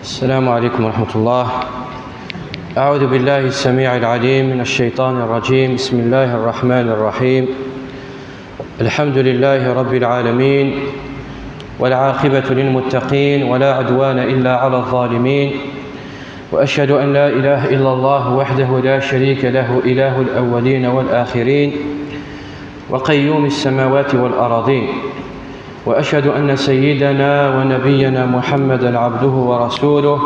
السلام عليكم ورحمة الله. أعوذ بالله السميع العليم من الشيطان الرجيم. بسم الله الرحمن الرحيم. الحمد لله رب العالمين، والعاقبة للمتقين، ولا عدوان إلا على الظالمين، وأشهد أن لا إله إلا الله وحده لا شريك له، إله الأولين والآخرين، وقيوم السماوات والأراضين. وأشهد أن سيدنا ونبينا محمدًا عبده ورسوله،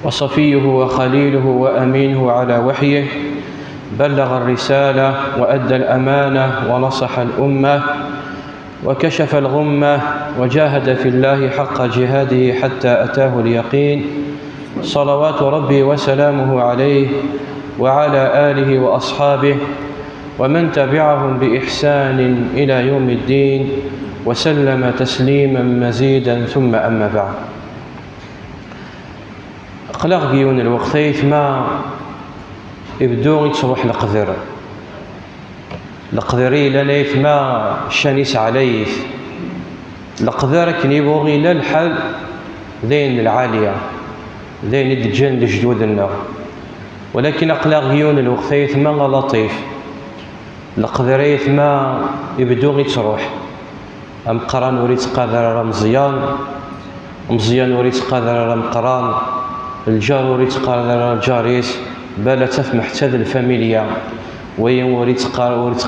وصفيه وخليله وأمينه على وحيه، بلغ الرسالة وأدى الأمانة ونصح الأمة وكشف الغمة، وجاهد في الله حق جهاده حتى أتاه اليقين، صلوات ربي وسلامه عليه وعلى آله وأصحابه ومن تبعهم بإحسان إلى يوم الدين، وسلم تسليما مزيدا. ثم أما بعد. قلق جيون الوقتيت ما يبدو تروح القذري لنيت ما شانيس عليث القذر كنيبوغي للحل ذين العالية ذين الدجن لجدود النار، ولكن أقلق جيون الوقتيت ما لطيف القذريت ما يبدو تروح مقران وريت قادر مزيان وريت قادر مقران، الجار وريت قادر الجاريس، بلا تفمح حتى الفاميليا، وين وريت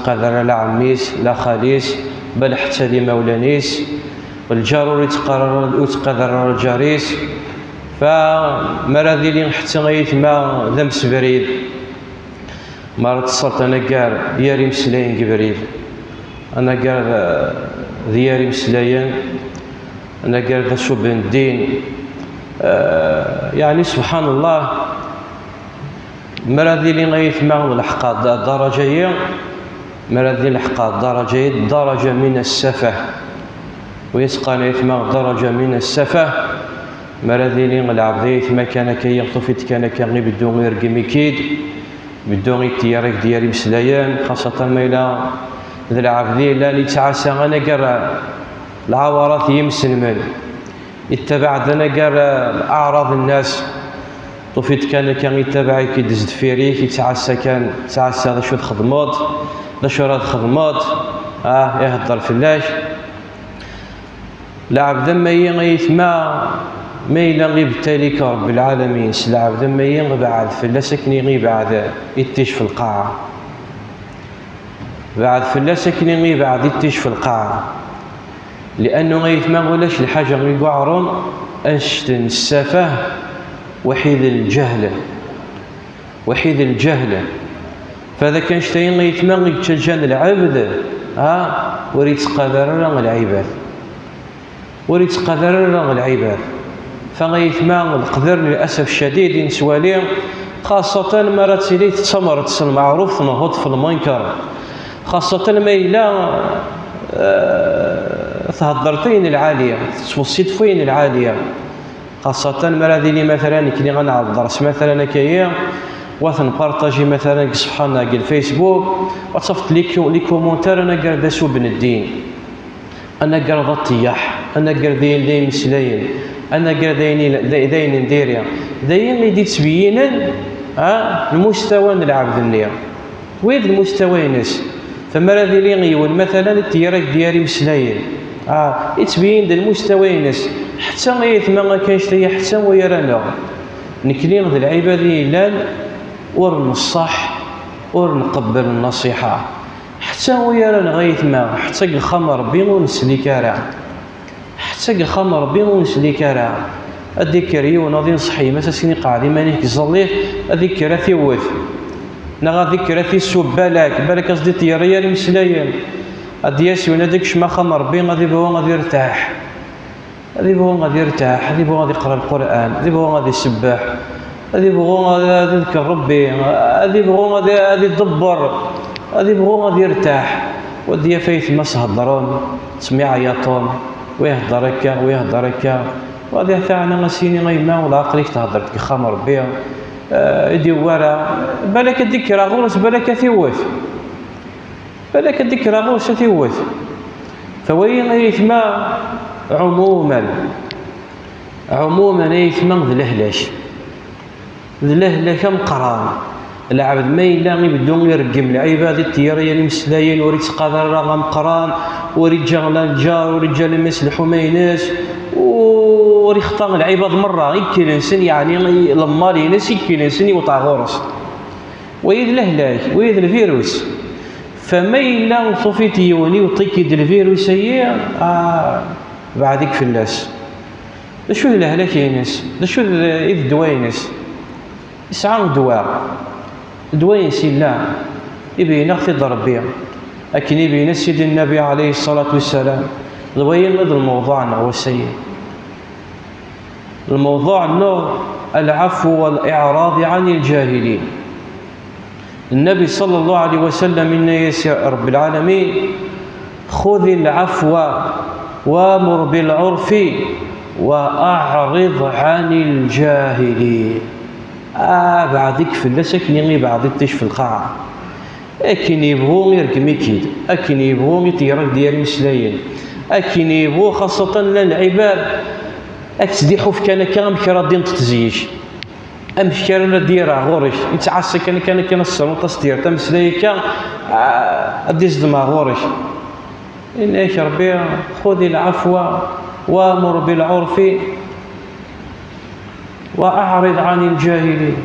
قادر لا عميس لا خاليس، بل حتى لي مولانيس، والجار وريت قادر الجاريس. فمراذي لي حتى غيث ما ذمس بريد ما اتصلت أنا قال ياري مسلاين قبريد، أنا قال ذياري مسلاين، أنا قال ذا شوب الدين. يعني سبحان الله، مراذي لي غيث ما الحقاد الدرجية، مراذي الحقاد الدرجية درجة من السفة، ويسقى نيث ما درجة من السفة. مراذي لي العبديث ما كان كي يغطفت كان كي بدون غير قميكيد بدون غير تيارك دياري مسلايان، خاصة ما إلى ذا العبدي لا اللي تعسى أنا قرى العوارات يمسلمن يتبع ذا قرى أعراض الناس، طفيت كان يتبعك يدزد فيريك يتعسى كان تعسى ذا شو خدمات ذا شو راه خدمات يهضر فلاش العبد ما يغيث ما إلا غيب تاليك رب العالمين. العبد ما يغبعد فلاسك يغيب بعد يتيش في القاعة، بعد فلاسك يغيب بعد يتيش في القاعة، لأنه غيث ما غلاش الحاجة غير قعرون أشتن السفه وحيد الجهل. فإذا كان شتين غيث ما غيتشجن العبد وريت قدر العباد، فغيث ما القدر للأسف الشديد ينسواليه، خاصة ما راتلي تمرت المعروف نهض في المنكر، خاصة ما إلا تهضرتين العالية توصيت فين العالية، خاصة ما هذه لي مثلا كلي غنعرض درس مثلا كيا وثنبارطاجي مثلا صفحنا قال الفيسبوك وتصفت لي كومونتير، أنا قال ذا سوء بن الدين، أنا قال ذا الطياح، أنا قال داين مسلاين، أنا قال داين نديريا داين اللي دي تبينا المستوى العبد النية وين المستوى ينس. فما هذه لي غيون مثلا التيارك دياري مسلاين يتبين المستوى ينس، حتى غيث ما كاينش ليا حتى ويرانا نكلين ذي العبادي لان ورنصح ورنقبل النصيحة، حتى ويرانا غيث ما حتى الخمر بين نسلي كارع، حتى الخمر بين نسلي كارع. الذكر يوناضي نصحي مساسيني قاعدين مانيك زليت الذكر ثيوث نغا ذكر ثي سوب بالك قصدي طيارية المسلايين أدياسي وناديك شما خمر بين غادي بغو غادي يرتاح، غادي بغو غادي يرتاح، غادي بغو غادي يقرا القرآن، غادي بغو غادي يسبح، غادي بغو غادي يذكر ربي، غادي بغو غادي يدبر، غادي بغو غادي يرتاح. ودي فايت ما هضرون تسمع عياطون ويهضر هكا وغادي تاعنا غاسيني غيما ولا عقليك تهضر خمر بها يدي ورا بالك الذكرى غورس بالك ثيوث فوين غيثما عموما عموما يثمن ذ الهلاك مقران. العبد ما إلا يبدو يرقم العباد التياريين المسلايين وريد قادر راه مقران وريد جغل الجار وريد جال المسلح وميناس وريد خطان العباد مرة يمكن إنسان يعني لما ليناس يمكن إنسان يوطع غورس ويد الهلاك ويد الفيروس. فما إلا صوفيت يوني وطيكيد الفيروس هي بعدك في الناس شو الهلاك يناس شو إذ دواينس يسعى دواين سلا يبين أختي ضربية لكن يبين سيد النبي عليه الصلاة والسلام دواين هذا الموضوع هو السيء. الموضوع أنه العفو والإعراض عن الجاهلين. النبي صلى الله عليه وسلم إن يا رب العالمين خذ العفو وامر بالعرف وأعرض عن الجاهلين. بعدك في اللسك نيغي بعد في القاعة أكن يبغو يرقم كيد أكن يبغو يطيرك ديال المسلايين أكن يبغو خاصة للعباد أكسديحو في كان مكرا دين تتزيش أمشكرا لا ديرها غورش يتعسى كان السلطة دير تمسلايك أديز دما غورش إنك ربي خذ العفو وامر بالعرف وأعرض عن الجاهلين.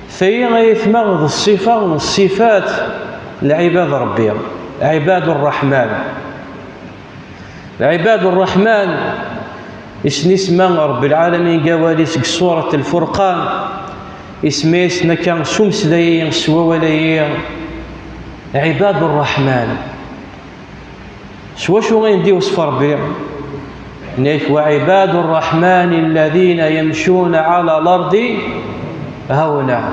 في غيثمغ الصفة من الصفات لعباد ربي عباد الرحمن. عباد الرحمن اسم رب العالمين قواليس سورة الفرقان اسميسنا كان شمس دايين سوا ولايين عباد الرحمن. شو غيندي وصف ربي وعباد الرحمن الذين يمشون على الأرض هونا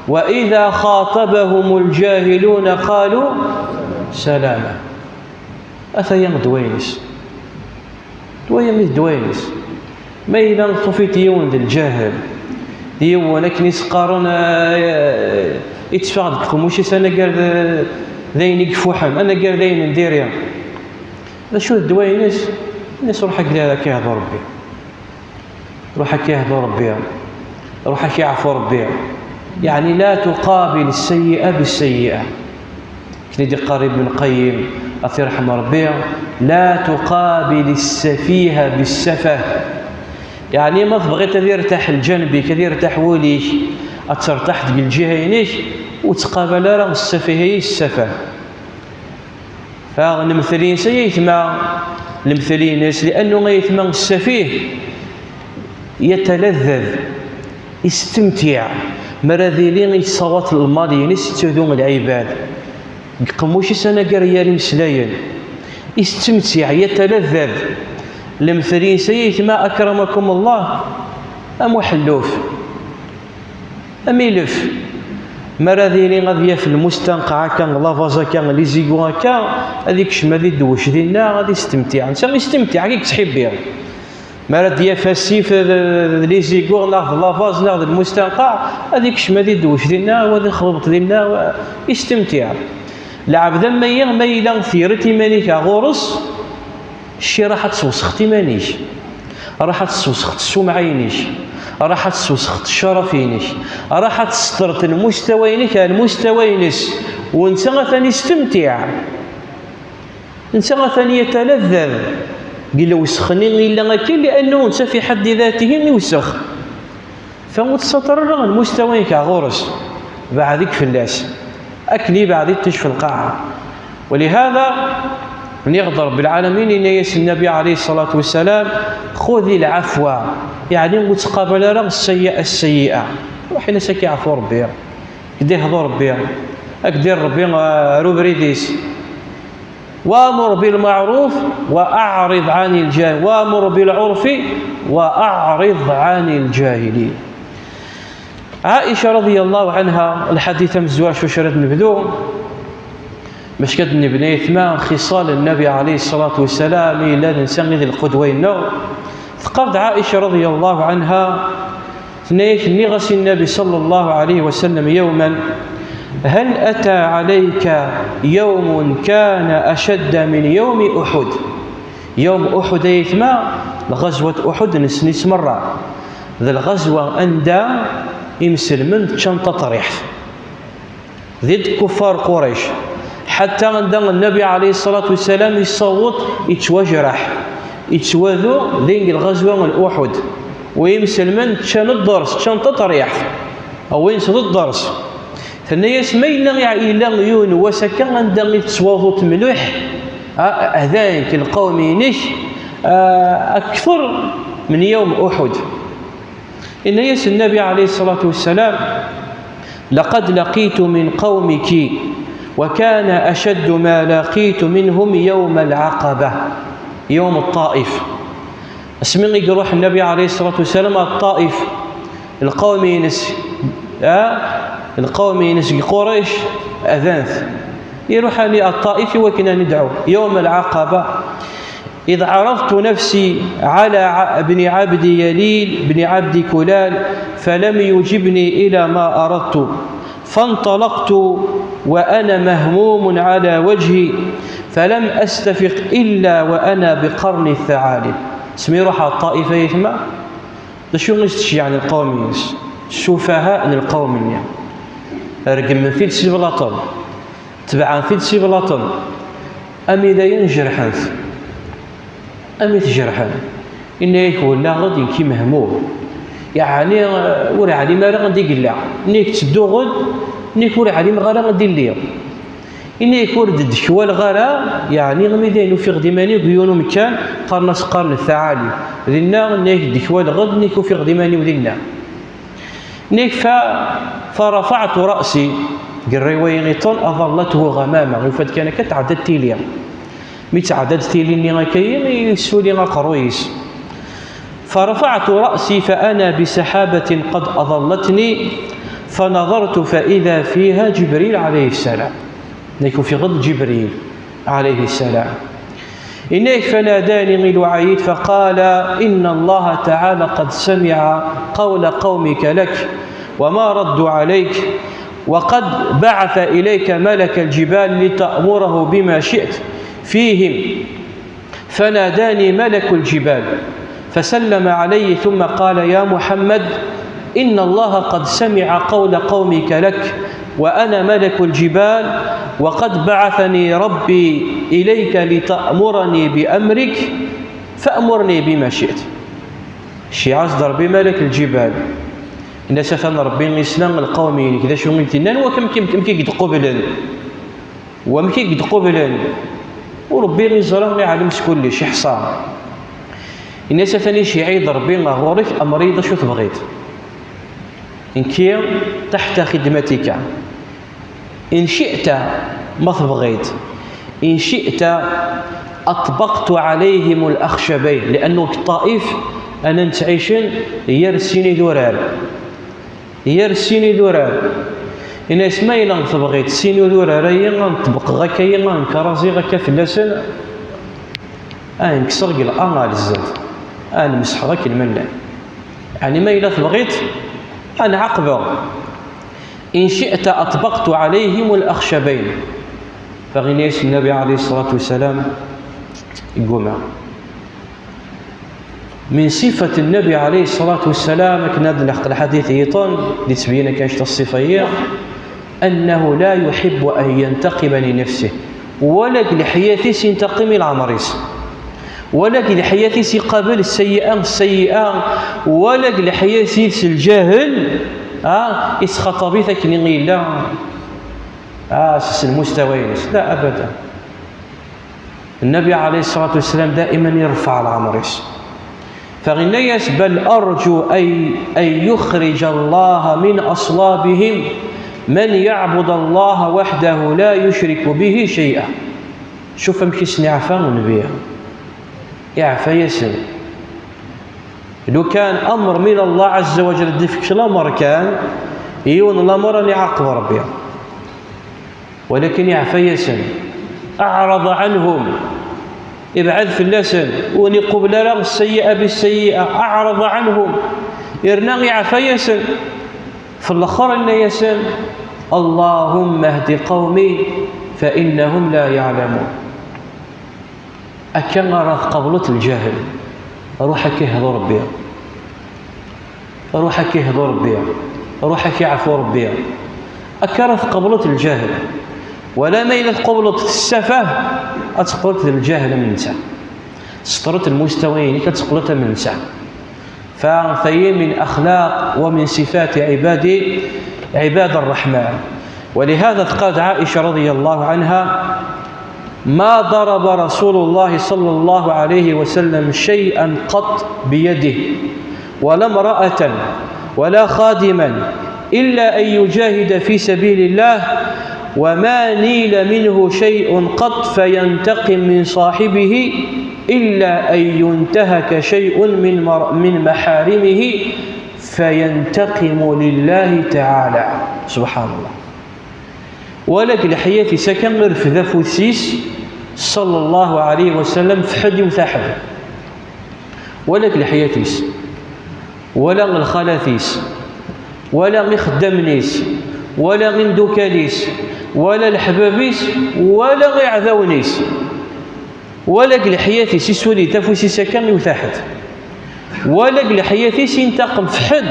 وإذا خاطبهم الجاهلون قالوا سلاما. أثيام دوينس ما إلا نطفيت يون الجاهل يون لكن يسقارون يتفاعل خموشي أنا قال ذين يقفوحم أنا قال ذين نديريا لا شو الدوينس الناس روح هكا يهضر ربي روح يعفو ربي يعني لا تقابل السيئة بالسيئة. كنيدي قريب من قيم أثي رحمة ربي لا تقابل السفيه بالسفه يعني ما تبغي تدير يرتاح الجنبي كذي يرتاح وليك أترتاح تقل الجهينيك وتقابل راه السفيه السفه. فالمثلين سيثما المثلين ناس لأنه غيثما السفيه يتلذذ يستمتع مراذيلين يصوت المالين يستهدون العباد قموش سنة قريال مسلاين يستمتع يتلذذ. المثلين سيثما أكرمكم الله أم حلوف أم يلف مراذيلين غادي في المستنقع كان لافازا كان لي زيغوا كان هذيك شمالي دوش ديالنا غادي يستمتع انسان يستمتع كيك تحب بها مراد يا فاسيف لي زيغوا ناخذ لافاز ناخذ المستنقع هذيك شمالي دوش ديالنا وغادي نخلط ديالنا يستمتع. العبد ما يلا ثيرتي مانيك غورس الشي راح توسخ تيمانيش راح توسخ السمعينيش راح تسوسخ الشرفينك راح تسترت المستوينس وانت ثاني يستمتع انت ثاني يتلذذ قل وسخني الا كاين لانه انت في حد ذاته يوسخ فمتستر المستوينك غورس بعدك في الناس اكلي بعد تشفي القاعه. ولهذا يغضب بالعالمين إن يس النبي عليه الصلاة والسلام خذ العفو يعني متقابل رغم السيئة وحين سكي عفو ربي كدي هضو ربي أكدير ربي روبريديس وامر بالمعروف وأعرض عن الجاهل وامر بالعرف وأعرض عن الجاهلين. عائشة رضي الله عنها الحديث مزواج وشرد نبدو باش كتنبني ثمان خصال النبي عليه الصلاة والسلام إلى الإنسان ذي القدوين. فقالت عائشة رضي الله عنها نغس النبي صلى الله عليه وسلم يوما هل أتى عليك يوم كان أشد من يوم أحد. يوم أحد يثما الغزوة أحد نسنيس مرة ذا الغزوة أندى يمسلمن تشنطة طريح ضد كفار قريش حتى عند النبي عليه الصلاة والسلام يصوت يتواجرح يتواذو ذين الغزوة الأحد ويمسلمن تشان الدرس تشنطة طريح أو ينسد الدرس ثانيا سمينا إلا غيون وسكا عند يتصواضو تملوح هذاك القوم ينش أكثر من يوم أحد. إن يس النبي عليه الصلاة والسلام لقد لقيت من قومك وكان أشد ما لقيت منهم يوم العقبة يوم الطائف. اسمي يروح النبي عليه الصلاة والسلام الطائف القوم ينس قريش أذانث يروح لي الطائف وكنا ندعو يوم العقبة إذ عرضت نفسي على ابن عبد يليل بن عبد كلال فلم يجبني إلى ما أردت فانطلقت وأنا مهموم على وجهي فلم أستفق إلا وأنا بقرن الثعالب. اسمي روح الطائفة يتما شو نستشي عن القوم السفهاء القوم رقم من فيل سيبلاطن تبعا فيل سيبلاطن أمي ذا ينجرحن أمي تجرحن إنه يكون لا غد ينكي مهموم يعني وري علي ما غادي يقلع نيك تدو غد نيك وري علي ما غادي الليل إنه يكون ضد شوال غرا يعني غميدين في غديماني بيونو مكان قرنس قرن الثعالب ذينا نيك دشوال غد نيك في غديماني وذينا نيك فرفعت رأسي قريوينيطون أظلته غمامة وفات كان كتعدد تيليا متعدد تيليني غاكاين يسولي غاقرويس فرفعت رأسي فأنا بسحابة قد أظلتني فنظرت فإذا فيها جبريل عليه السلام نيك في غد جبريل عليه السلام إنيك فناداني الوعيد فقال إن الله تعالى قد سمع قول قومك لك وما ردوا عليك وقد بعث إليك ملك الجبال لتأمره بما شئت فيهم فناداني ملك الجبال فسلم علي ثم قال يا محمد إن الله قد سمع قول قومك لك وأنا ملك الجبال وقد بعثني ربي إليك لتأمرني بأمرك فأمرني بما شئت. الشيعة أصدر بملك الجبال إن سفن ربي الإسلام القومين كذا شو ممكن وكم قد قبلا ومكي قد قبلا وربي غيزران يعلم كل شيء حصان إن سفني شيعي ضربي غورك أمريض شو تبغيت إن كي تحت خدمتك إن شئت ما تبغيت إن شئت أطبقت عليهم الأخشبين لأنه الطائف أنا نتعيشن يرسيني دورار إن اسمي لن تبغيت سيني دورار ينطبق غاكا ينكرازي غاكا فلاسن نكسر قل الزاد نمسح غاك الملان يعني ما إلا تبغيت أنا عقبه إن شئت أطبقت عليهم الأخشبين فغنيس النبي عليه الصلاة والسلام يقول من صفة النبي عليه الصلاة والسلام كنا نلحق الحديث يطن لتبين كانش الصفية أنه لا يحب أن ينتقم لنفسه ولا لحياته سينتقم العمريس ولا لحياته سيقابل السيئة ولا لحياته الجاهل إسخطبي ثكني لا المستويين لا أبدا. النبي عليه الصلاة والسلام دائما يرفع العمريس فغنيس بل أرجو أن يخرج الله من أصلابهم من يعبد الله وحده لا يشرك به شيئا. شوف مكيسني عفا ونبيه يعفى يسر لو كان أمر من الله عز وجل دفكش الأمر كان يون الأمر أن يعاقب ربي ولكن يعفى يسر أعرض عنهم ابعد في اللسن ونقبل له السيئة بالسيئة أعرض عنهم إرناغ يعفى يسر في الآخر أن يسر اللهم اهد قومي فإنهم لا يعلمون. أكن راه قبلت الجهل روحك يهضر ربي، روحك يهضر ربي، روحك يعفو ربي. أكرت قبلت الجاهل، ولا ما إلا قبلت السفه أتقبلت الجاهل من نساء، سطرت المستويين كتقبلت من نساء. فهي من أخلاق ومن صفات عباد الرحمن. ولهذا قالت عائشة رضي الله عنها: ما ضرب رسول الله صلى الله عليه وسلم شيئا قط بيده، ولا امرأة ولا خادما، إلا أن يجاهد في سبيل الله، وما نيل منه شيء قط فينتقم من صاحبه إلا أن ينتهك شيء من محارمه فينتقم لله تعالى. سبحان الله. ولك الحياة سكن غير في ذفوسيس صلى الله عليه وسلم في حد وثاحب، ولك الحياتيس ولا الخلاثيس ولا غي خدامنيس ولا غي ندوكاليس ولا الحبابيس ولا غي عذاونيس، ولك الحياتيس يسولي تفوسي سكن وثاحب، ولك الحياتيس ينتقم في حد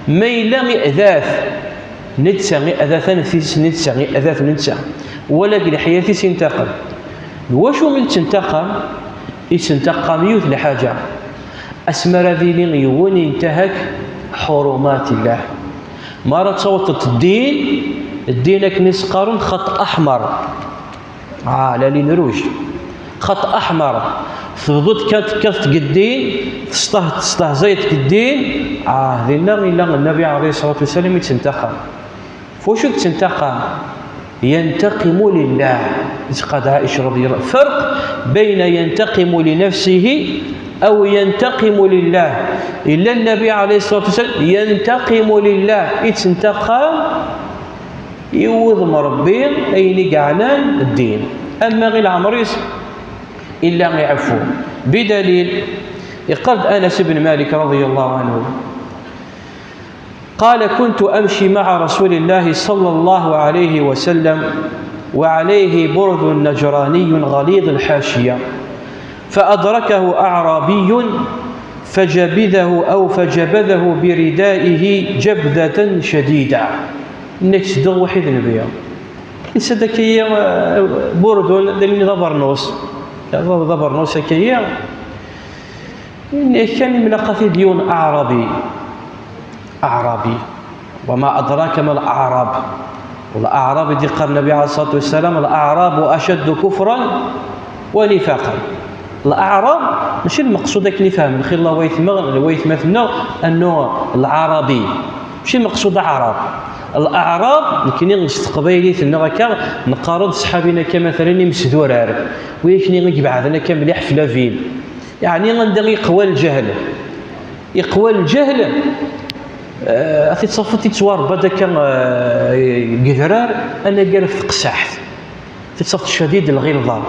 ما إلا غي أذاث نتسا غي أذاث نفسيس نتسا غي أذاث نتسا، ولك الحياتيس ينتقم. واشو من تنتقم؟ يتنتقم يوث لحاجة أسمر ذي يون ينتهك حرمات الله. مرة تصوتت الدين كنيس قارون خط أحمر لا لين روج خط أحمر ثبت كانت قدين تستهزيت قدين ذينا إلا النبي عليه الصلاة والسلام يتنتقم. فوشو تنتقم؟ ينتقم لله. قال عائشة رضي الله عنها: فرق بين ينتقم لنفسه أو ينتقم لله. إلا النبي عليه الصلاة والسلام ينتقم لله، يتنتقم يوضم ربي أين قعنان الدين. أما غير العمريس إلا غير عفو. بدليل يقول أنس بن مالك رضي الله عنه قال: كنت أمشي مع رسول الله صلى الله عليه وسلم وعليه برد نجراني غليظ الحاشية، فأدركه أعرابي فجبذه بردائه جبذة شديدة. إنك تدغ وحيد نبيا إنسدك هي برد دلني ضبرنوس كيا إنك كان من قتيل ديون أعرابي. وما أدراك ما الأعراب؟ والأعراب دي قال النبي عليه الصلاة والسلام: الأعراب أشد كفرا ونفاقا. الأعراب ماشي المقصود هاك اللي فاهم الخير الله ويثمثنا أنه العربي ماشي المقصود أعراب. الأعراب كاين غير قبايلي ثنا هكا نقارض صحابينا كمثلا مسدور عارف ويكني غير بعضنا كمليح في لافيل، يعني غندير يقوى الجهل أخي تصفت تسوار بدك قذرار أنا قال في قساحت تصفت شديد الغلظة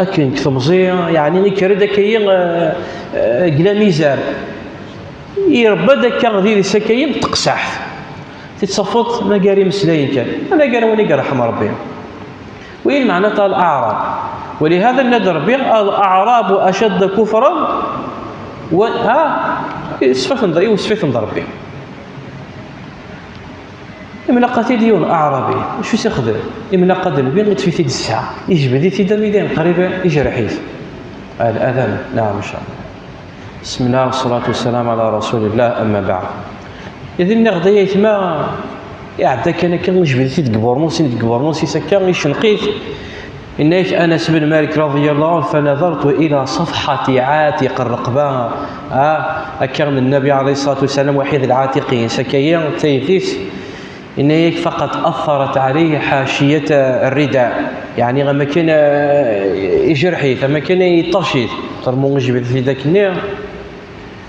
أكن كثمزية يعني غير داك هي قلا ميزار يربى داك غير سكاين تقساحت تصفت ما قاري مسلاين كان أنا قال وني قال رحم ربي. وين معنى تاع الأعراب؟ ولهذا ندر به الأعراب أشد كفرا وصفة نضرب به. إملا قتيليون أعرابي شو سيخدم؟ إملا قدر بين غتفي تيد الساعة يجبد تيد الميدان قريبا يجرحيث الأذان. نعم إن شاء الله. بسم الله والصلاة والسلام على رسول الله. أما بعد إذن غدايا ما يعدا كان نجبد تيد قبورنوسي سكا يشنقيث. إنك أنس بن مالك رضي الله عنه: فنظرت إلى صفحة عاتق الرقبة. كان النبي عليه الصلاة والسلام وحيد العاتقين سكيا تيثيس إن فقط أثرت عليه حاشية الرداء، يعني ما كان يجرحيث ما كان يطرشيث ترمو جبت في ذاك النير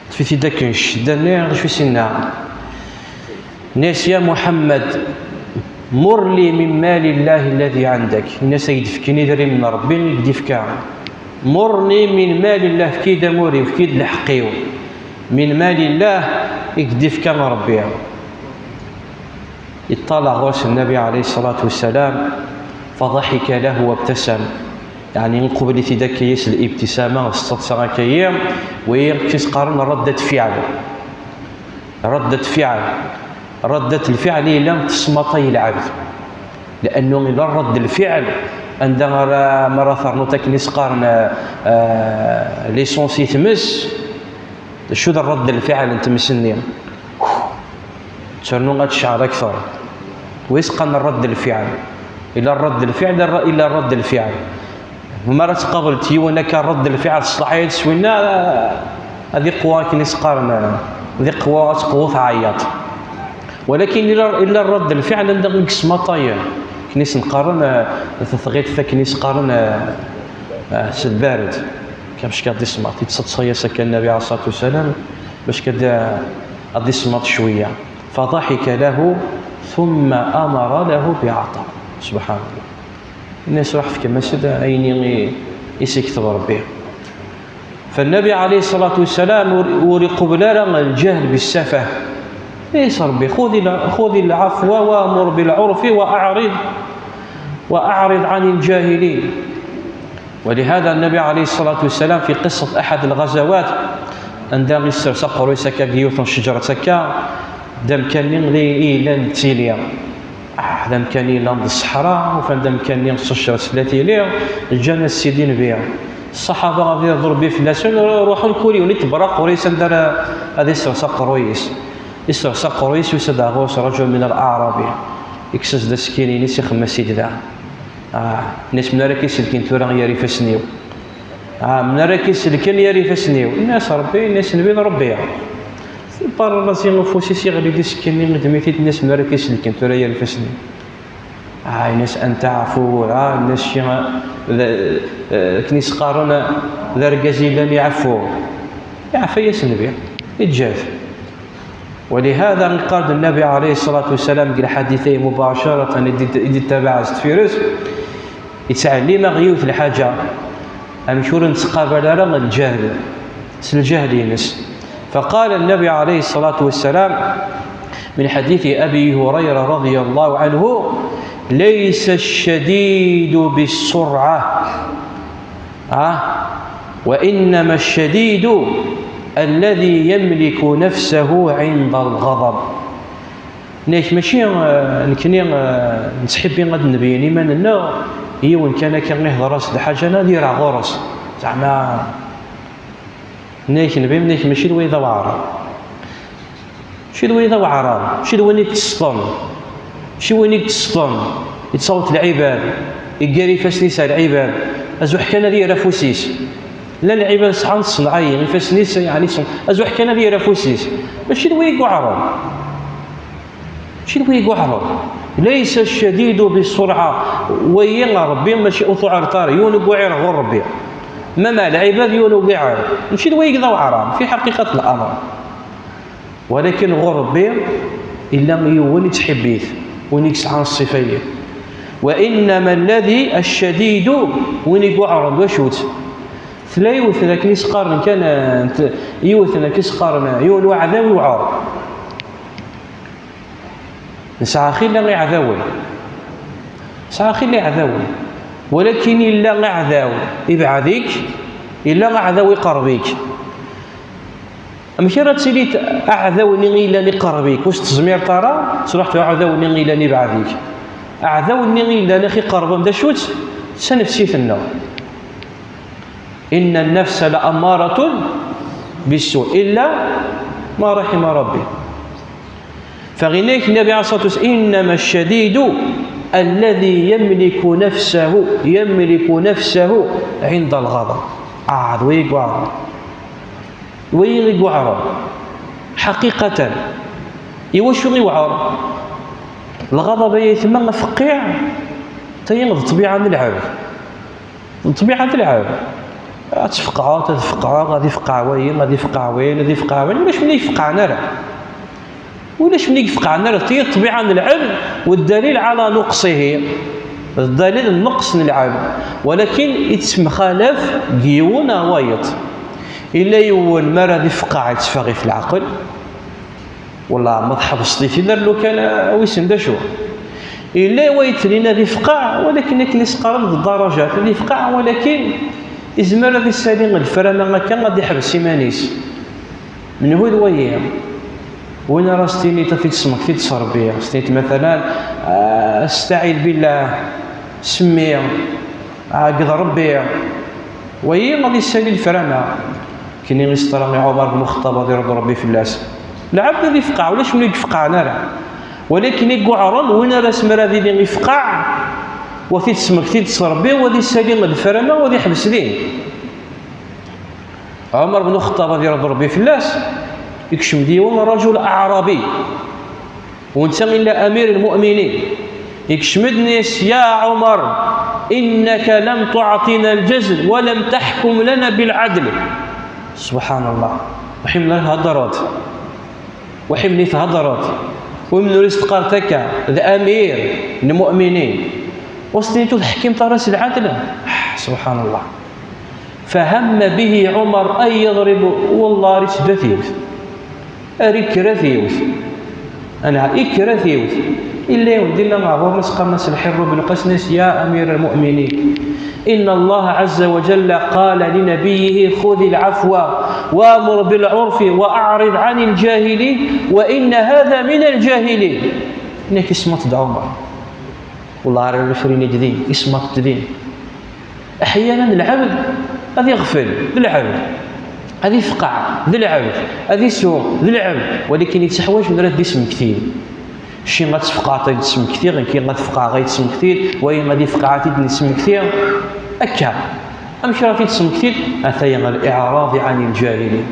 في ذاك الشدة النير شو سنا ناس: يا محمد مر لي من مال الله الذي عندك. الناس يدفكني دري من ربي يدفكا مرني من مال الله فكيد موري وفكيد لحقيو من مال الله يدفكا ربي. اطلع غوث النبي عليه الصلاة والسلام فضحك له وابتسم يعني نقبل ذاك كيس الابتسامة استطسر كيا ويكيس قارن ردة فعل ردة الفعل لم تصمطي العبد، لأنه إذا رد الفعل عندما مرة ثرنوتك نسقارن ليسونسي تمس شو ذا رد الفعل انت مسني تشرنو غتشعر أكثر ويسقن رد الفعل إلى رد الفعل إلى رد الفعل مرة تقابل تيوانا كان رد الفعل صلاحية سوينا هذه قوة كنسقارن هذه قوة تعيط، ولكن إلا رد الفعل عندنا نقص مطايا كنيس نقارن تثغيت كنيس قارن سد بارد كمش كادي سماط يتصيا سكن النبي عليه الصلاة والسلام باش كدا غادي سماط شوية فضحك له ثم أمر له بعطاء. سبحان الله، الناس راح في كمسجد عيني يسكتب ربي. فالنبي عليه الصلاة والسلام وري قبلنا الجهل بالسفه ليس ربي خذ العفو وامر بالعرف وأعرض عن الجاهلين. ولهذا النبي عليه الصلاة والسلام في قصة أحد الغزوات عندما يسترسق ريسكا جيوث شجرة سكا دم كان لي إيلان تيليا دم كان إيلان الصحراء وفندم كان ينصشر سلاتي ليه الجنة السيدين بها الصحابة غادي يضرب به فلاسون روحوا الكوري ونتبرق وريس ندار هذا يسترسق رويس يسد غوص رجل من الأعراب يكسس دا سكيني نيس يخمس سيد ذا الناس من راكيس الكين ثورا ياري فسنيو من راكيس الكين ياري فسنيو الناس ربي الناس نبي ربي بار راسي نفوسي سي غادي دي سكيني مدميتي الناس من راكيس الكين ثورا ياري فسنيو الناس أنت عفو الناس شي كنيس قارن ذا ركازي لن يعفو يعفو يسنبي يتجاف. ولهذا قال النبي عليه الصلاة والسلام قال حديثي مباشرة إذا تبع فيروس يتعلم غيوث الحاجة أمشور نتقابل على الجهل الجهل ينس. فقال النبي عليه الصلاة والسلام من حديث أبي هريرة رضي الله عنه ليس الشديد بالسرعة وإنما الشديد الذي يملك نفسه عند الغضب. نيك ماشي نكني نسحب بين غد النبي من النوع هي وين كان كيغنيه راس الحاجه نادير غرس زعما نيك نبي نيك ماشي الويضه وعرا شي الويضه وعرا شي وين تسطن شي وين تسطن يتصوت العباد يقاري فاسنيس العباد ازوح كان داير فوسيس لا العباد صحان الصنعيه فاسنيس يعني ازوح كان داير فوسيس ماشي الويق وعرا شي الويق وعرا. ليس الشديد بالسرعه وين ربي ماشي اطو عرطار يونق وعير غير ربي ما العباد يونق وعير ماشي الويق ذا وعرا في حقيقه الامر، ولكن غير ربي الا يولي تحبيث ونكس عن الصفيه. وانما الذي الشديد ونيق عرب وشوت ثلاث لكن يسقارن كان يوثنا كيسقارن يون وعذاوي وعار نسعى خير لا يعذاوي سعى خير لا يعذاوي، ولكن الا عذاوي يبعديك الا عذاوي قربيك. ماشي راه تسيليت اعذاوني الا لقربيك واش تزمير ترى صرحت اعذاوني الا لبعديك اعذاوني الا نخي قرب دا شوت سنفسيت النوم. ان النفس لاماره بالسوء الا ما رحم ربي. فغنيك النبي عليه الصلاه والسلام انما الشديد الذي يملك نفسه عند الغضب. ويغوار حقيقة يوشو غيوعر الغضب يتم فقيع تينض طبيعة نلعب تفقع غادي يفقع وين ولاش من يفقعنا راه ولاش من يفقعنا راه هي الطبيعة نلعب والدليل على نقصه الدليل النقص نلعب، ولكن يتمخالف ديونا وايط إلا يون ما راه يفقع يتفاغي في العقل والله ما تحبس لي في دار لو كان ويسن دا شو إلا ويتلينا ذي فقاع ولكن كي سقرب الدرجات ذي فقاع ولكن إزمر ذي السالين الفرامة كان غادي يحبس إيمانيس من هو الويا وين راستيني تفيد سمك في تصربية ستيت مثلا استعيذ بالله سمي عقد ربي وهي غادي يسالي الفرامة كاين اللي يسترى عمر بن الخطاب رضي ربي في اللاس العبد اللي يفقع ولاش ملي يفقع انا ولكن يقعرن وين راس مرادي اللي يفقع وفي تسمك في تصربي وذي سالي الفرامة وذي حبس ليه عمر بن الخطاب رضي ربي في اللاس يكشم ديوان رجل أعرابي وانت إلا أمير المؤمنين يكشم الناس يا عمر إنك لم تعطينا الجزل ولم تحكم لنا بالعدل سبحان الله وحمل الهضرات وحمل الهضرات ومن استقالتك ذا أمير المؤمنين وصلت تحكم طرس العدل سبحان الله فهم به عمر أن يضرب والله ريت دثيوث أريك رثيوث أنا إكرثيوث إلا يودينا مع غورنس قرنس الحر بن قسنس يا أمير المؤمنين إن الله عز وجل قال لنبيه خذ العفو وامر بالعرف وأعرض عن الجاهلين وإن هذا من الجاهلين إنك اسمت عمر والله على الفرين جديد اسمت جديد أحيانا العبد هذا يغفل بالعبد هذه فقع ذي العبد هذه سوء ذي العبد ولكن يتحوج من رد اسم كثير شي غتفقع غير اسم كثير غير كي غتفقع غير اسم كثير وين غادي فقع تدني اسم كثير أكا أمشي راه اسم كثير هذا الإعراض عن الجاهلين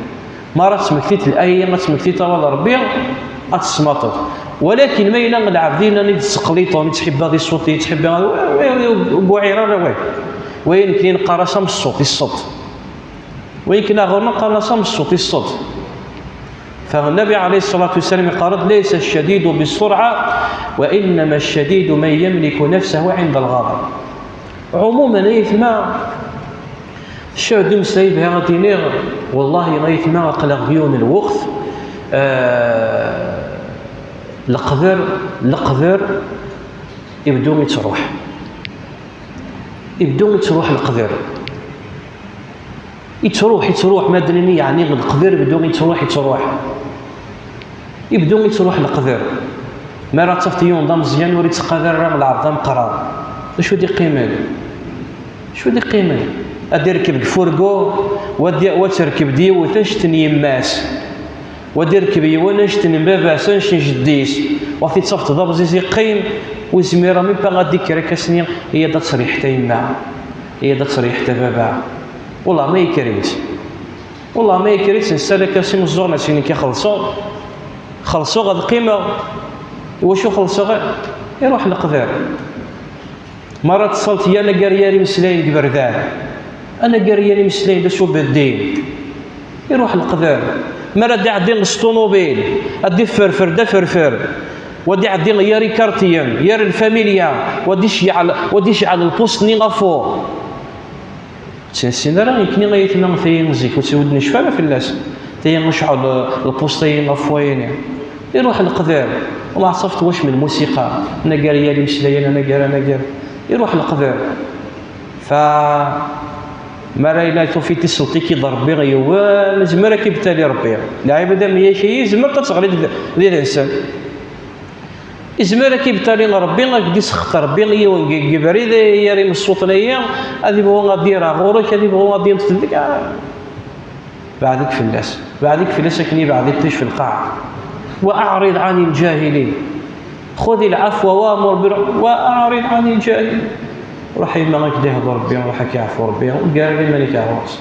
ما راه اسم كثير الآية ما اسم كثير والله ربي أتسمطر ولكن ما إلا العبدين اللي تسقليط وتحب هذه الصوت تحب بوعيرة وين كاين قرصه من الصوت ويمكن غيرنا قال صم الصوت فالنبي عليه الصلاة والسلام قال ليس الشديد بالسرعة وإنما الشديد من يملك نفسه عند الغضب عموما يثما الشهد مسايب هذا والله ما يثما قلق ديون الوقت القذر يبدو يتروح القذر يتروح مدني يعني القذر بدون يتروح يبدو يتروح القذر ما راه تصفت يوم مزيان وريت قذر راه العرض مقرار شو دي قيمه ادي ركب الفورغو ودي وتركب ديو تنشتن يماس ودي ركب يوانا نشتن بابا سنش جديس وفي تصفت ضبزي قيم وزميره مي با غادي كركسني هي دا تصريح تا يما هي دا تصريح تا بابا والله ما يكريت نسالك سي مزورنا سيني كيخلصوا غاد القيمه وشو خلصوا غير يروح القذار مرة اتصلت يا انا قرياني مسلاين قبردان انا قرياني مسلاين دا شو بالدين يروح القذار مرة دي عدين الاسطوموبيل ادي فرفر ودي عدين يا ريكارتيان يا الفاميليا وديش على البوست ني غافو تنسين راه يمكن غيتنا ثيين مزيك وتودني شفاله في اللاس ثيين نشعل البوستين غفوين يروح القذار وما عصفت واش من الموسيقى انا قاريه لي مسلاين انا قار يروح القذار ف ما راه الا في تسلطي كيضرب بي غيوال زمرا كيبتالي ربي العباده ما هي شي زمر تتغلي ديال الانسان إزمرا كيبتالي ربي غادي يسخط ربي غير بريد يري من الصوت ليا هذه بغوا غادي راه غورك هذه بغوا غادي نتفدك بعدك في الناس كني بعدك تيش في القاع وأعرض عن الجاهلين خذ العفو وأعرض عن الجاهلين راح يما غادي يهضر ربي راح كيعفو ربي وقال لي مالك عروس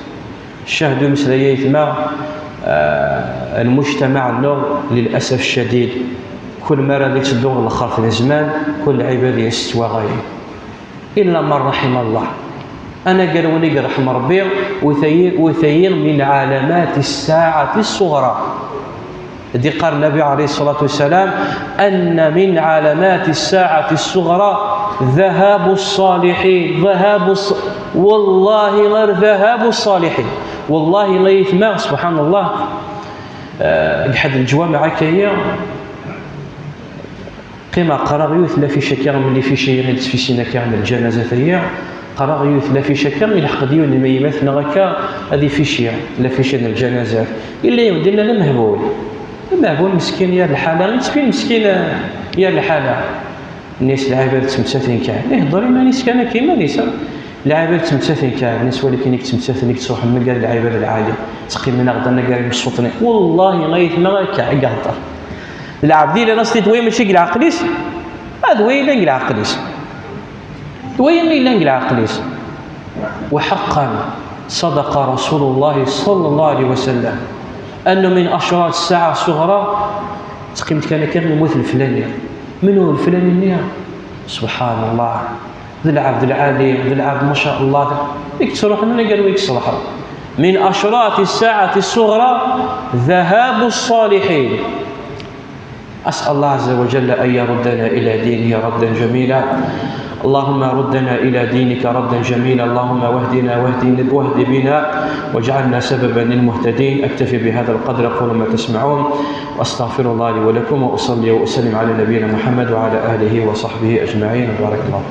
الشهد مسليات ما المجتمع له للأسف الشديد كل مرة اللي تدور الاخر في الزمان كل عباد يستوى غيري الا من رحم الله انا قال ولي رحم ربي وثير من علامات الساعه الصغرى دي قال النبي عليه الصلاه والسلام ان من علامات الساعه الصغرى ذهاب الصالحين والله غير ذهاب الصالحين والله لا يثمع سبحان الله احد الجوامع كاية قيمة قرا يوث لا في شكر من اللي في شيء غير في سينا كامل الجنازة فيا قرا يوث لا في شكر من الحق ديون اللي ما يمثلنا غكا هذه في شيء لا في شيء الجنازة إلا يودينا لا مهبول المهبول مسكين يا الحالة مسكين يا الحالة الناس العابر تمساتين كاع يهضر ما نيس كان كيما نيسا العابر تمساتين كاع الناس ولكن تمساتين تروح من قال العابر العالي تقيم من غدا قال مصوتني والله غايت ما كاع قاطر العبد اللي نصلي دوي ماشي قل عقليس هذا وين لا قل عقليس وين لا قل عقليس وحقا صدق رسول الله صلى الله عليه وسلم انه من اشراط الساعه الصغرى تقيمت كان الموت الفلاني منو الفلاني سبحان الله ذي العبد العالي ذي العبد ما شاء الله يكسر حنا قالوا يكسر من اشراط الساعه الصغرى ذهاب الصالحين. أسأل الله عز وجل أن يردنا إلى دينه ردا جميلا. اللهم ردنا إلى دينك ردا جميلا. اللهم واهدنا واهد بنا واجعلنا سببا للمهتدين. أكتفي بهذا القدر أقول ما تسمعون وأستغفر الله لي ولكم وأصلي وأسلم على نبينا محمد وعلى آله وصحبه أجمعين. بارك الله.